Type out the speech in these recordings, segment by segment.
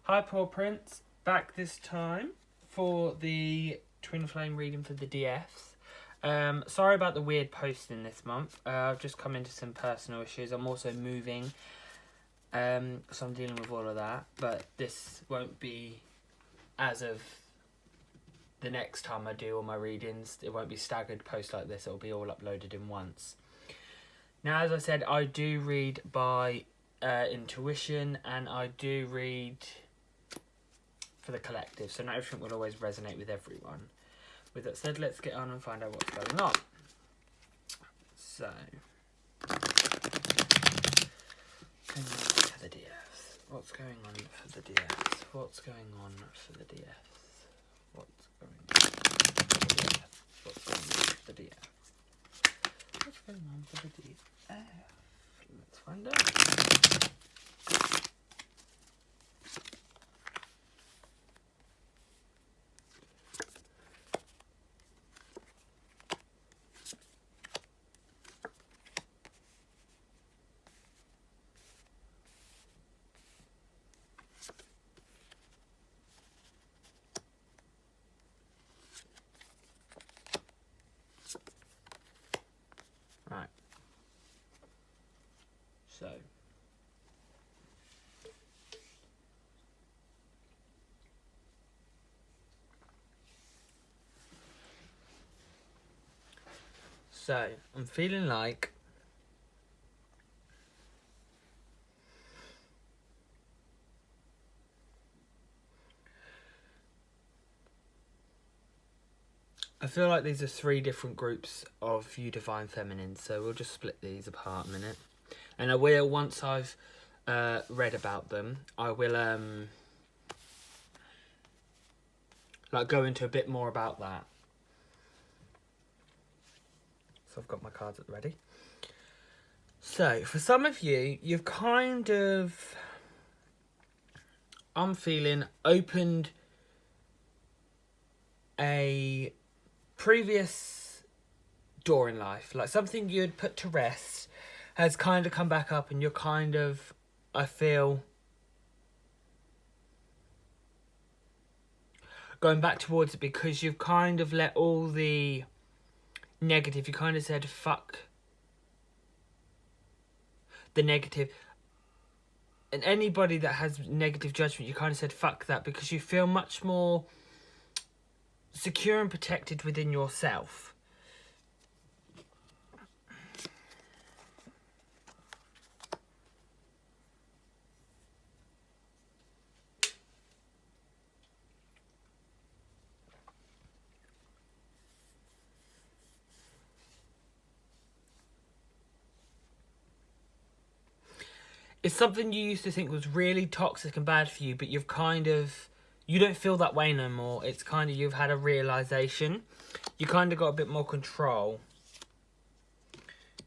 Hi, Paw Prince. Back this time for the Twin Flame reading for the DFs. Sorry about the weird posting this month. I've just come into some personal issues. I'm also moving, so I'm dealing with all of that. But this won't be as of the next time I do all my readings. It won't be staggered post like this. It'll be all uploaded in once. Now, as I said, I do read by intuition, and I do read for the collective, so not everything will always resonate with everyone. With that said, let's get on and find out what's going on. So, for the DFs. What's going on for the DFs? What's going on for the DFs? What's going on for the DFs? What's going on for the DFs? What's going on for the DFs? Let's find out. Right. So, I'm feeling like these are three different groups of you divine feminine, so we'll just split these apart a minute. And I will, once I've read about them, I will like go into a bit more about that. So I've got my cards at the ready. So, for some of you, you've kind of, I'm feeling, opened a previous door in life. Like something you had put to rest has kind of come back up, and you're kind of, I feel, going back towards it because you've kind of let all the negative, you kind of said, fuck the negative. And anybody that has negative judgment, you kind of said, fuck that, because you feel much more secure and protected within yourself. It's something you used to think was really toxic and bad for you, but you've kind of, you don't feel that way no more. It's kind of, you've had a realisation. You kind of got a bit more control.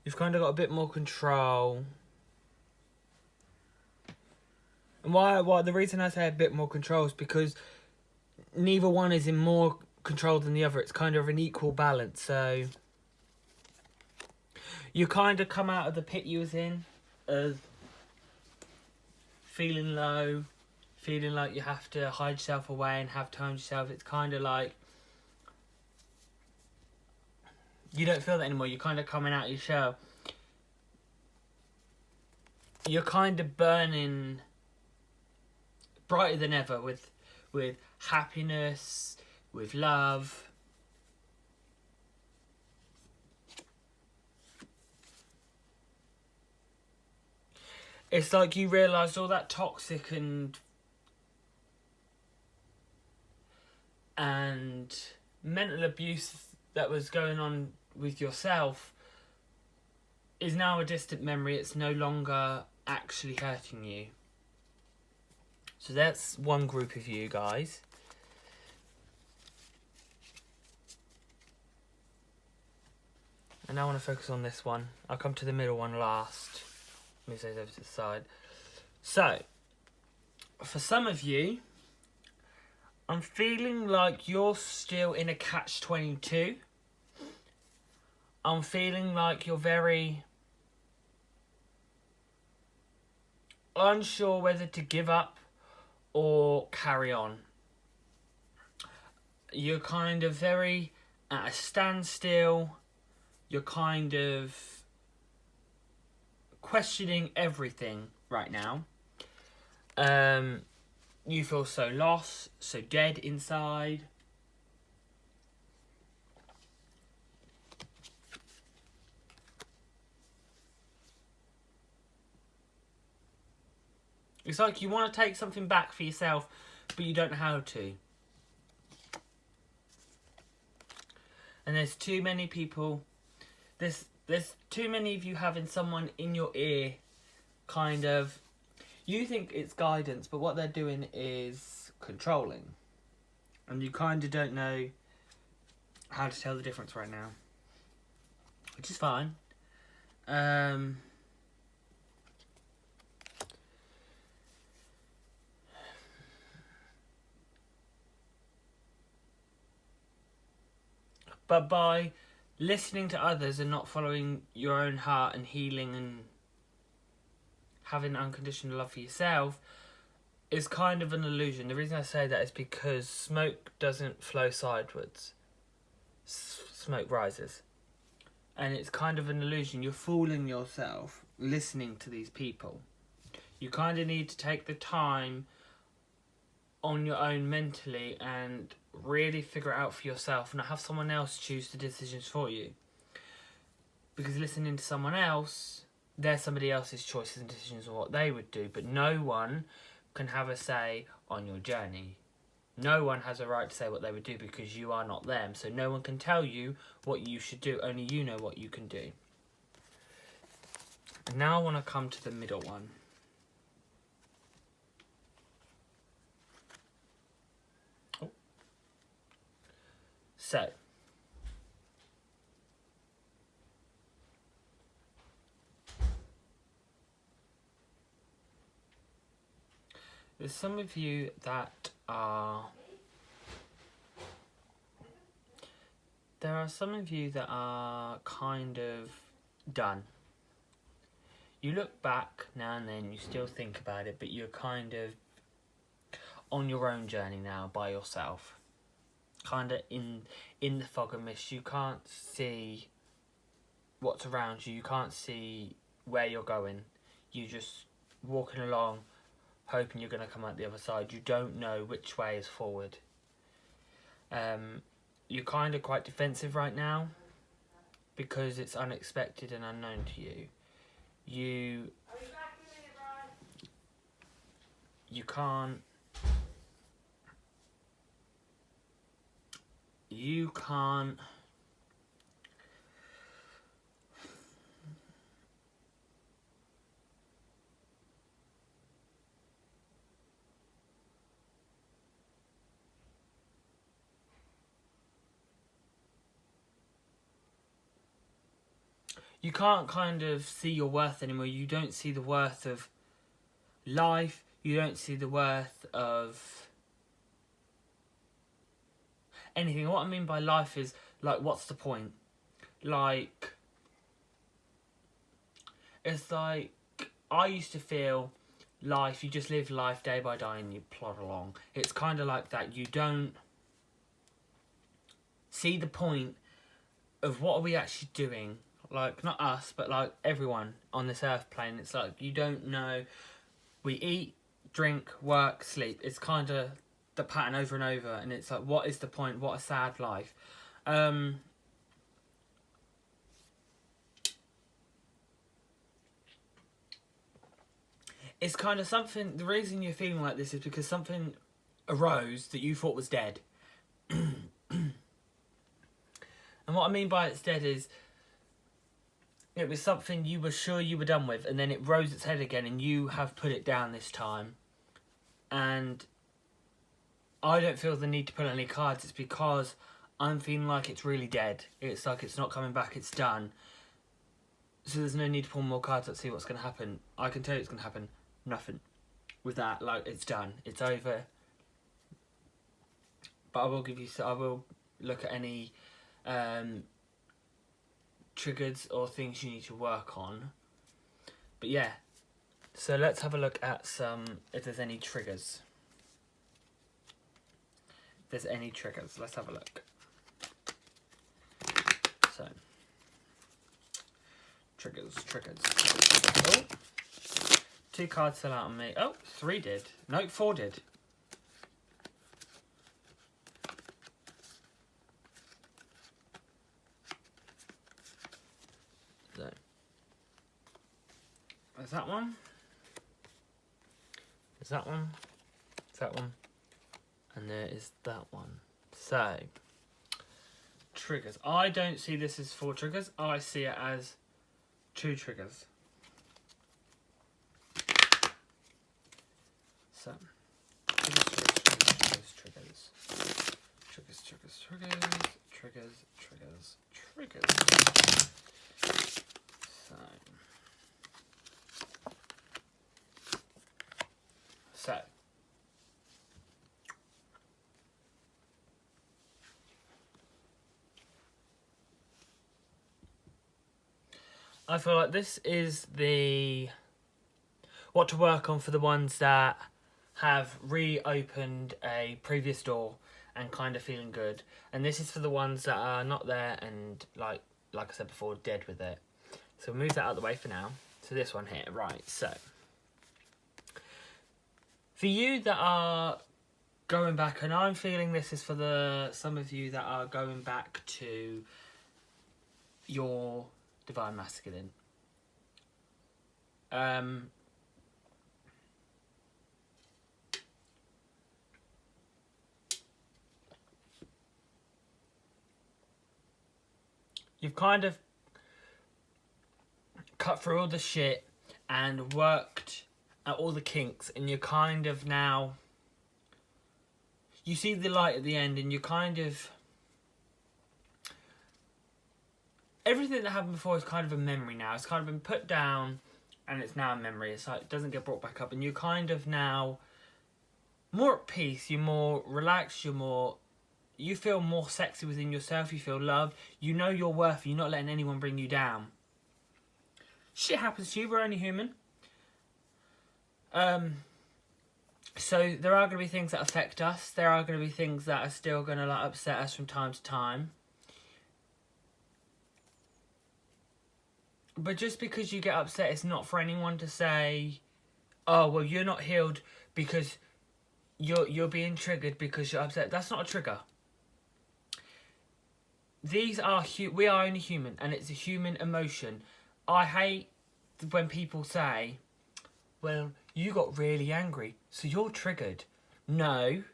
You've kind of got a bit more control. And why the reason I say a bit more control is because neither one is in more control than the other. It's kind of an equal balance. So you kind of come out of the pit you was in as feeling low, feeling like you have to hide yourself away and have time to yourself. It's kind of like you don't feel that anymore. You're kind of coming out of your shell. You're kind of burning brighter than ever with happiness, with love. It's like you realised all that toxic and mental abuse that was going on with yourself is now a distant memory. It's no longer actually hurting you. So that's one group of you guys. And I want to focus on this one. I'll come to the middle one last. Move those over to the side. So, for some of you, I'm feeling like you're still in a catch-22. I'm feeling like you're very unsure whether to give up or carry on. You're kind of very at a standstill. You're kind of questioning everything right now. You feel so lost, so dead inside. It's like you want to take something back for yourself, but you don't know how to. And there's too many people. There's too many of you having someone in your ear, kind of. You think it's guidance, but what they're doing is controlling. And you kind of don't know how to tell the difference right now. Which is fine. But by listening to others and not following your own heart and healing and having unconditional love for yourself is kind of an illusion. The reason I say that is because smoke doesn't flow sideways. Smoke rises. And it's kind of an illusion. You're fooling yourself listening to these people. You kind of need to take the time on your own mentally and really figure it out for yourself and not have someone else choose the decisions for you. Because listening to someone else, they're somebody else's choices and decisions on what they would do, but no one can have a say on your journey. No one has a right to say what they would do because you are not them. So no one can tell you what you should do. Only you know what you can do. And now I want to come to the middle one. So, there's some of you that are... There are some of you that are kind of done. You look back now and then, you still think about it, but you're kind of on your own journey now by yourself. Kind of in the fog and mist. You can't see what's around you. You can't see where you're going. You're just walking along, hoping you're going to come out the other side. You don't know which way is forward. You're kind of quite defensive right now because it's unexpected and unknown to you. You can't kind of see your worth anymore. You don't see the worth of life. You don't see the worth of anything. What I mean by life is, like, what's the point? Like, it's like, I used to feel life, you just live life day by day and you plod along. It's kind of like that. You don't see the point of what are we actually doing. Like, not us, but like everyone on this earth plane. It's like, you don't know. We eat, drink, work, sleep. It's kind of the pattern over and over. And it's like, what is the point? What a sad life. It's kind of something... The reason you're feeling like this is because something arose that you thought was dead. And what I mean by it's dead is... It was something you were sure you were done with, and then it rose its head again, and you have put it down this time. And I don't feel the need to pull any cards. It's because I'm feeling like it's really dead. It's like it's not coming back, it's done. So there's no need to pull more cards. Let's see what's going to happen. I can tell you it's going to happen. Nothing. With that, like, it's done. It's over. But I will give you... I will look at any... triggers or things you need to work on. But yeah, so let's have a look at some, if there's any triggers. there's any triggers. Let's have a look. So, triggers. Oh, 2 cards fell out on me. Oh, 3 did. No, 4 did. So, there's that one. There's that one. There's that one. And there is that one. So, triggers. I don't see this as 4 triggers. I see it as 2 triggers. So, triggers. So, I feel like this is what to work on for the ones that have reopened a previous door and kind of feeling good, and this is for the ones that are not there and like I said before, dead with it. So move that out of the way for now. So this one here, right? So for you that are going back, and I'm feeling this is for some of you that are going back to your divine masculine. You've kind of cut through all the shit and worked at all the kinks, and you're kind of now, you see the light at the end, and you're kind of, everything that happened before is kind of a memory now. It's kind of been put down and it's now a memory. It's like it doesn't get brought back up, and you're kind of now more at peace, you're more relaxed, you feel more sexy within yourself, you feel loved, you know your worth, you're not letting anyone bring you down. Shit happens to you, we're only human. So there are going to be things that affect us, there are going to be things that are still going to like upset us from time to time. But just because you get upset, it's not for anyone to say, oh, well, you're not healed because you're being triggered because you're upset. That's not a trigger. We are only human, and it's a human emotion. I hate when people say, well, you got really angry, so you're triggered. No.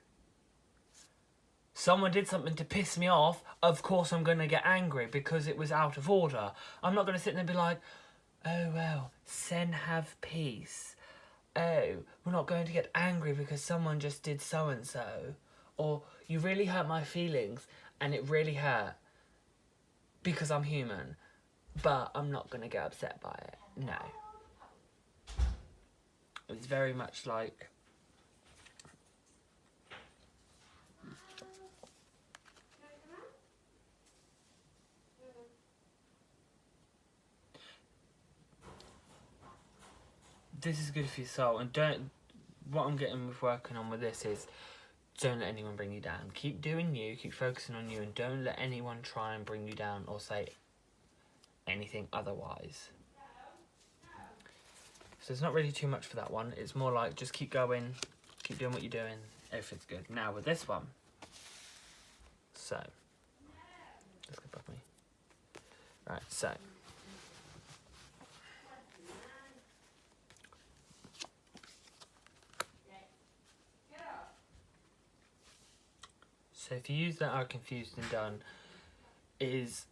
Someone did something to piss me off, of course I'm going to get angry because it was out of order. I'm not going to sit there and be like, oh, well, sen have peace. Oh, we're not going to get angry because someone just did so-and-so. Or, you really hurt my feelings, and it really hurt because I'm human. But I'm not going to get upset by it. No. It's very much like, this is good for your soul, and what I'm getting with working on with this is, don't let anyone bring you down. Keep doing you, keep focusing on you, and don't let anyone try and bring you down or say anything otherwise. So there's not really too much for that one. It's more like just keep going, keep doing what you're doing, everything's good. Now with this one, so let's go above me. Right, so for you that are confused and done, is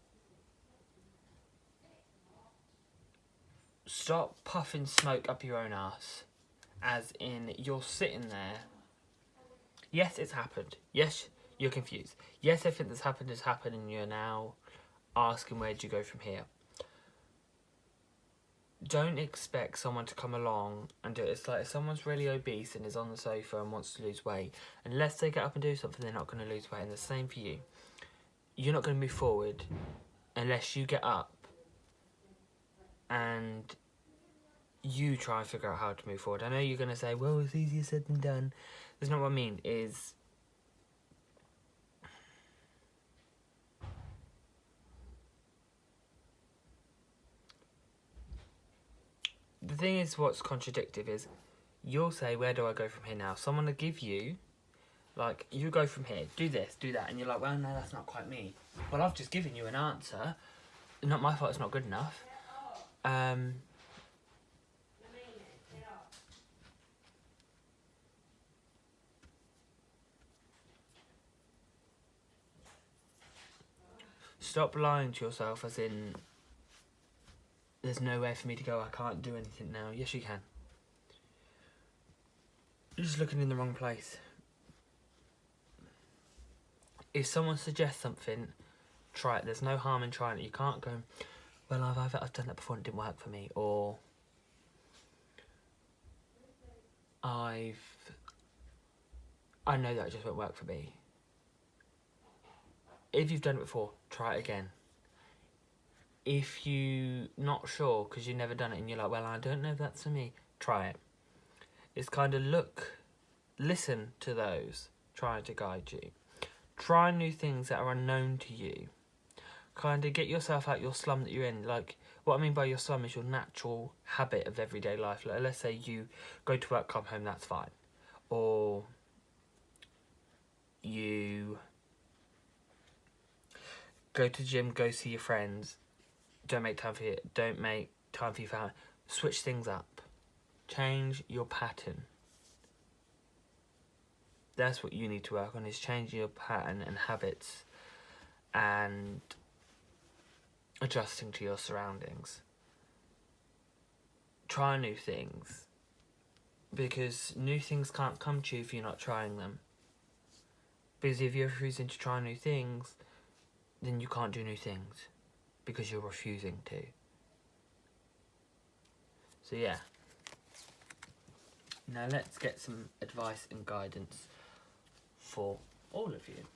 stop puffing smoke up your own ass. As in, you're sitting there. Yes, it's happened. Yes, you're confused. Yes, everything that's happened has happened, and you're now asking where do you go from here. Don't expect someone to come along and do it. It's like if someone's really obese and is on the sofa and wants to lose weight, unless they get up and do something, they're not going to lose weight. And the same for you. You're not going to move forward unless you get up and you try and figure out how to move forward. I know you're going to say, well, it's easier said than done. That's not what I mean. Is thing is, what's contradictive is you'll say, where do I go from here now? Someone will give you, like, you go from here, do this, do that, and you're like, well, no, that's not quite me. Well, I've just given you an answer. Not my fault, it's not good enough. Stop lying to yourself, as in, there's nowhere for me to go, I can't do anything now. Yes, you can. You're just looking in the wrong place. If someone suggests something, try it. There's no harm in trying it. You can't go, well, I've done that before and it didn't work for me, or I know that it just won't work for me. If you've done it before, try it again. If you're not sure because you've never done it and you're like, well, I don't know if that's for me, try it. It's kind of listen to those trying to guide you. Try new things that are unknown to you. Kind of get yourself out your slum that you're in. Like, what I mean by your slum is your natural habit of everyday life. Like, let's say you go to work, come home, that's fine. Or you go to the gym, go see your friends. Don't make time for your family. Switch things up. Change your pattern. That's what you need to work on, is changing your pattern and habits and adjusting to your surroundings. Try new things, because new things can't come to you if you're not trying them. Because if you're refusing to try new things, then you can't do new things, because you're refusing to. So yeah. Now let's get some advice and guidance for all of you.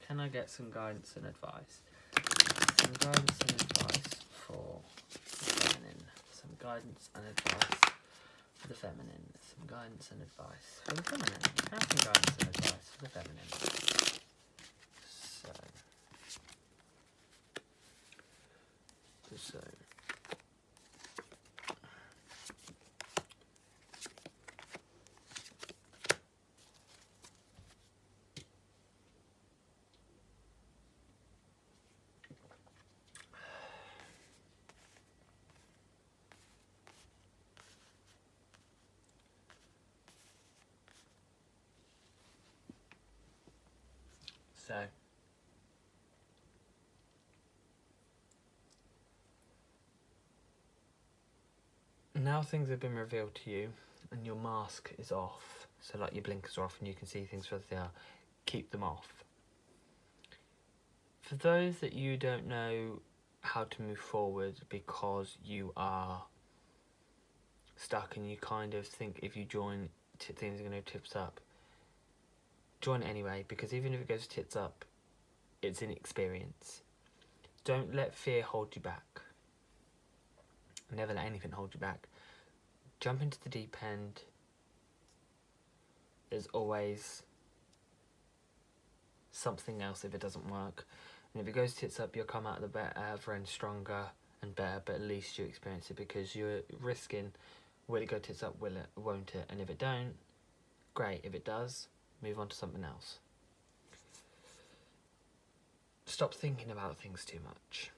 Can I get some guidance and advice? Some guidance and advice for the feminine. Some guidance and advice for the feminine. Some guidance and advice for the feminine. Can I have some guidance and advice for the feminine? So. So, now things have been revealed to you and your mask is off, so like your blinkers are off and you can see things for what they are, keep them off. For those that you don't know how to move forward because you are stuck and you kind of think if you join, things are going to tips up, join it anyway, because even if it goes tits up, it's an experience. Don't let fear hold you back. Never let anything hold you back. Jump into the deep end. There's always something else if it doesn't work. And if it goes tits up, you'll come out of the other end stronger and better, but at least you experience it, because you're risking, will it go tits up, will it, won't it? And if it don't, great. If it does, move on to something else. Stop thinking about things too much.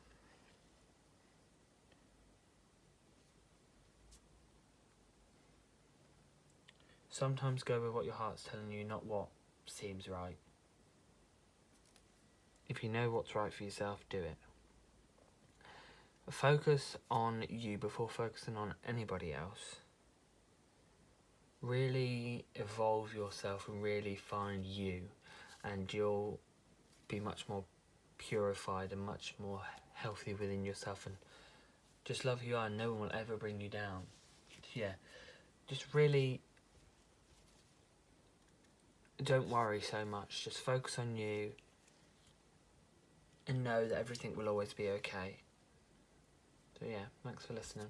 Sometimes go with what your heart's telling you, not what seems right. If you know what's right for yourself, do it. Focus on you before focusing on anybody else. Really evolve yourself and really find you, and you'll be much more purified and much more healthy within yourself, and just love who you are, and no one will ever bring you down. Yeah, just really don't worry so much, just focus on you and know that everything will always be okay. So yeah, thanks for listening.